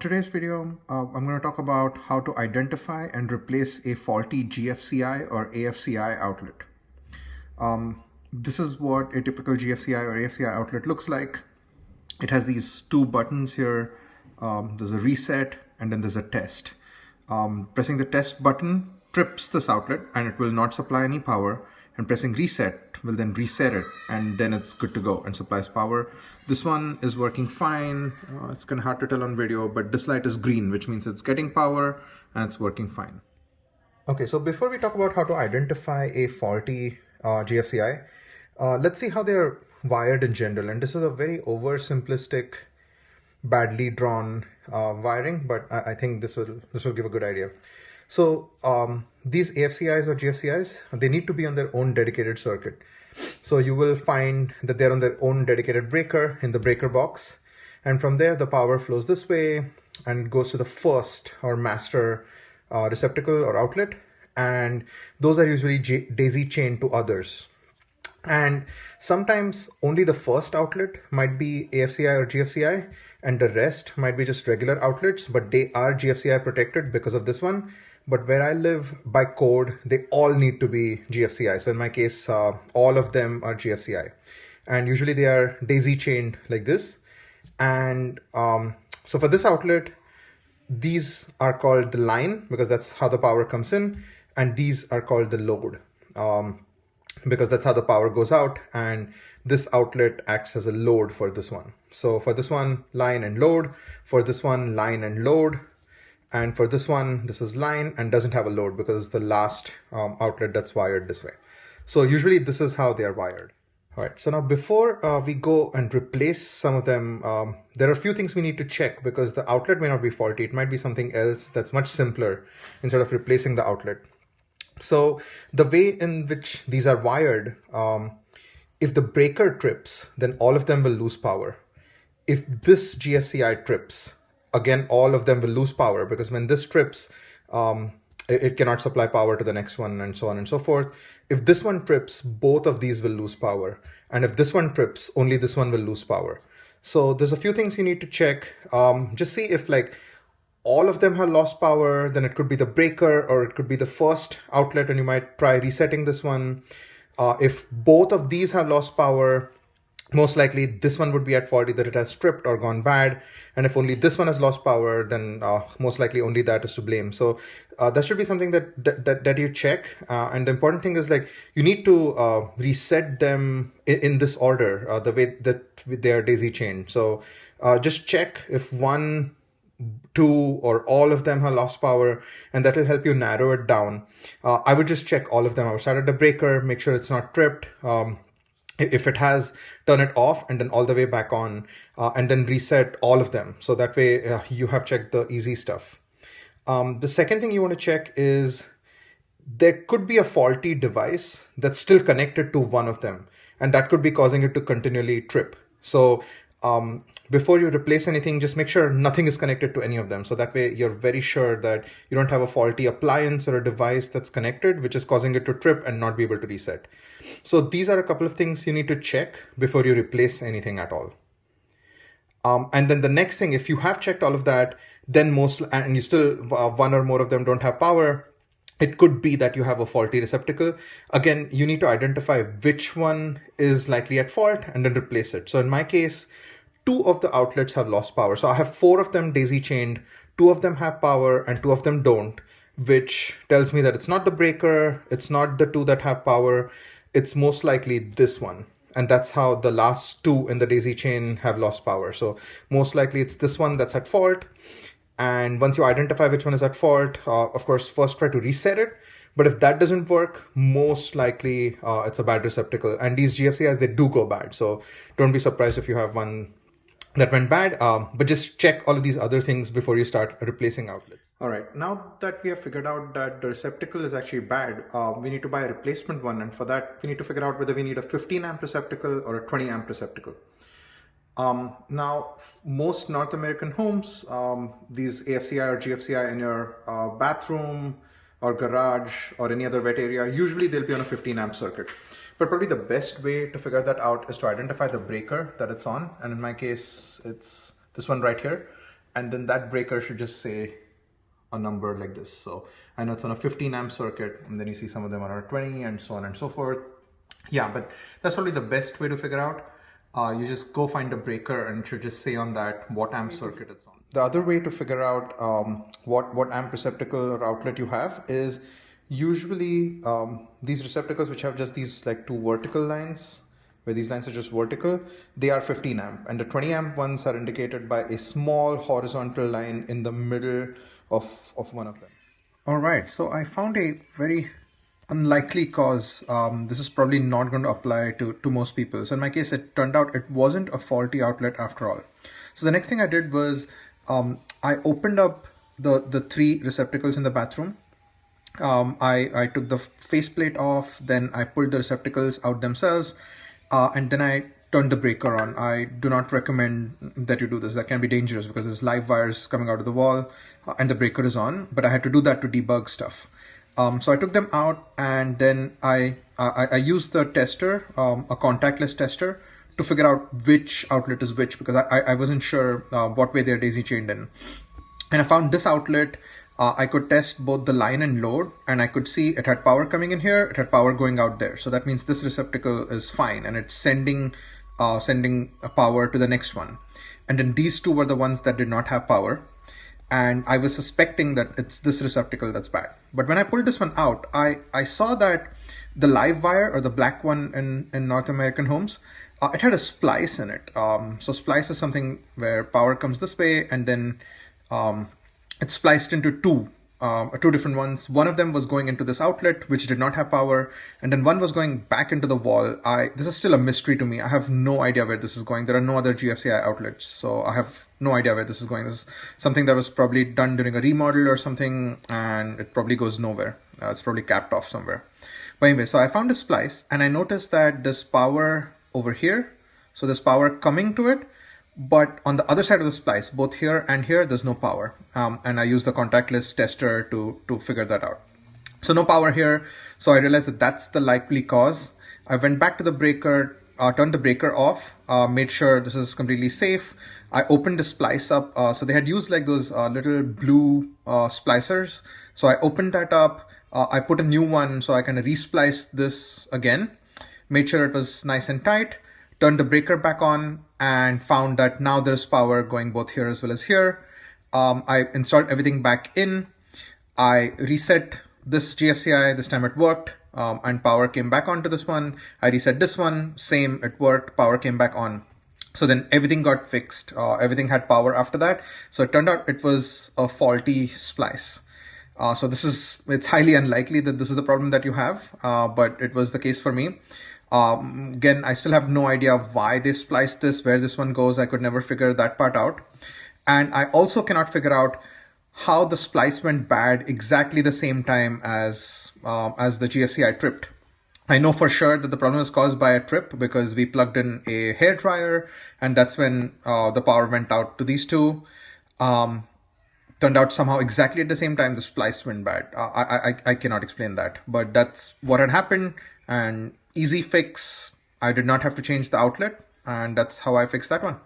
Today's video, I'm going to talk about how to identify and replace a faulty GFCI or AFCI outlet. This is what a typical GFCI or AFCI outlet looks like. It has these two buttons here. There's a reset and then there's a test. Pressing the test button trips this outlet and it will not supply any power, and pressing reset will then reset it and then it's good to go and supplies power. This one is working fine. It's kind of hard to tell on video, but this light is green, which means it's getting power and it's working fine. Okay, so before we talk about how to identify a faulty GFCI, let's see how they're wired in general. And this is a very oversimplistic, badly drawn wiring, but I think this will give a good idea. So these AFCIs or GFCIs, they need to be on their own dedicated circuit. So you will find that they're on their own dedicated breaker in the breaker box. And from there, the power flows this way and goes to the first or master receptacle or outlet. And those are usually daisy chained to others. And sometimes only the first outlet might be AFCI or GFCI, and the rest might be just regular outlets, but they are GFCI protected because of this one. But where I live, by code, they all need to be GFCI. So in my case, all of them are GFCI. And usually they are daisy chained like this. And so for this outlet, these are called the line because that's how the power comes in. And these are called the load because that's how the power goes out. And this outlet acts as a load for this one. So for this one, line and load. For this one, line and load. And for this one, this is line and doesn't have a load because it's the last outlet that's wired this way. So usually this is how they are wired. All right, so now before we go and replace some of them, there are a few things we need to check because the outlet may not be faulty. It might be something else that's much simpler instead of replacing the outlet. So the way in which these are wired, if the breaker trips, then all of them will lose power. If this GFCI trips, again, all of them will lose power because when this trips, it cannot supply power to the next one and so on and so forth. If this one trips, both of these will lose power. And if this one trips, only this one will lose power. So there's a few things you need to check. Just see if like all of them have lost power, then it could be the breaker or it could be the first outlet and you might try resetting this one. If both of these have lost power, most likely this one would be at faulty, that it has tripped or gone bad. And if only this one has lost power, then most likely only that is to blame. So that should be something that you check. And the important thing is like you need to reset them in this order, the way that they are daisy chained. So just check if one, two, or all of them have lost power, and that will help you narrow it down. I would just check all of them. I would start at the breaker, make sure it's not tripped. If it has, turn it off and then all the way back on and then reset all of them. So that way you have checked the easy stuff. The second thing you want to check is there could be a faulty device that's still connected to one of them, and that could be causing it to continually trip. So before you replace anything, just make sure nothing is connected to any of them. So that way you're very sure that you don't have a faulty appliance or a device that's connected, which is causing it to trip and not be able to reset. So these are a couple of things you need to check before you replace anything at all. And then the next thing, if you have checked all of that, then and you still one or more of them don't have power, it could be that you have a faulty receptacle. Again, you need to identify which one is likely at fault and then replace it. So in my case, 2 of the outlets have lost power. So I have 4 of them daisy chained, 2 of them have power and 2 of them don't, which tells me that it's not the breaker, it's not the 2 that have power, it's most likely this one. And that's how the last 2 in the daisy chain have lost power. So most likely it's this one that's at fault. And once you identify which one is at fault, of course, first try to reset it. But if that doesn't work, most likely it's a bad receptacle. And these GFCIs, they do go bad. So don't be surprised if you have one that went bad, but just check all of these other things before you start replacing outlets. All right, now that we have figured out that the receptacle is actually bad, we need to buy a replacement one. And for that, we need to figure out whether we need a 15 amp receptacle or a 20 amp receptacle. Now, most North American homes, these AFCI or GFCI in your bathroom or garage or any other wet area, usually they'll be on a 15 amp circuit. But probably the best way to figure that out is to identify the breaker that it's on. And in my case, it's this one right here. and then that breaker should just say a number like this. So I know it's on a 15 amp circuit, and then you see some of them are on a 20 and so on and so forth. Yeah, but that's probably the best way to figure out. You just go find a breaker and it should just say on that what amp circuit it's on. The other way to figure out what amp receptacle or outlet you have is usually these receptacles which have just these like two vertical lines, where these lines are just vertical, they are 15 amp, and the 20 amp ones are indicated by a small horizontal line in the middle of one of them. All right, so I found a very unlikely cause. This is probably not going to apply to most people. So in my case, it turned out it wasn't a faulty outlet after all. So the next thing I did was I opened up the three receptacles in the bathroom. I took the faceplate off, then I pulled the receptacles out themselves, and then I turned the breaker on. I do not recommend that you do this. That can be dangerous because there's live wires coming out of the wall and the breaker is on, but I had to do that to debug stuff. So I took them out, and then I used the tester, a contactless tester, to figure out which outlet is which, because I wasn't sure what way they're daisy chained in. And I found this outlet. I could test both the line and load, and I could see it had power coming in here, it had power going out there. So that means this receptacle is fine, and it's sending power to the next one. And then these two were the ones that did not have power. And I was suspecting that it's this receptacle that's bad. But when I pulled this one out, I saw that the live wire, or the black one in North American homes, it had a splice in it. So splice is something where power comes this way, and then it's spliced into two different ones. One of them was going into this outlet, which did not have power, and then one was going back into the wall. This is still a mystery to me. I have no idea where this is going. There are no other GFCI outlets, so I have no idea where this is going. This is something that was probably done during a remodel or something, and it probably goes nowhere. It's probably capped off somewhere. But anyway, so I found a splice, and I noticed that there's power over here. So there's power coming to it, but on the other side of the splice, both here and here, there's no power. And I used the contactless tester to figure that out. So no power here. So I realized that that's the likely cause. I went back to the breaker, turned the breaker off, made sure this is completely safe. I opened the splice up. So they had used like those little blue splicers. So I opened that up. I put a new one, so I kind of respliced this again, made sure it was nice and tight, turned the breaker back on, and found that now there's power going both here as well as here. I installed everything back in. I reset this GFCI, this time it worked, and power came back onto this one. I reset this one, same, it worked, power came back on. So then everything got fixed. Everything had power after that. So it turned out it was a faulty splice. So it's highly unlikely that this is the problem that you have, but it was the case for me. Again, I still have no idea why they spliced this, where this one goes. I could never figure that part out. And I also cannot figure out how the splice went bad exactly the same time as the GFCI tripped. I know for sure that the problem was caused by a trip because we plugged in a hairdryer, and that's when the power went out to these two. Turned out somehow exactly at the same time the splice went bad. I cannot explain that, but that's what had happened, and easy fix. I did not have to change the outlet, and that's how I fixed that one.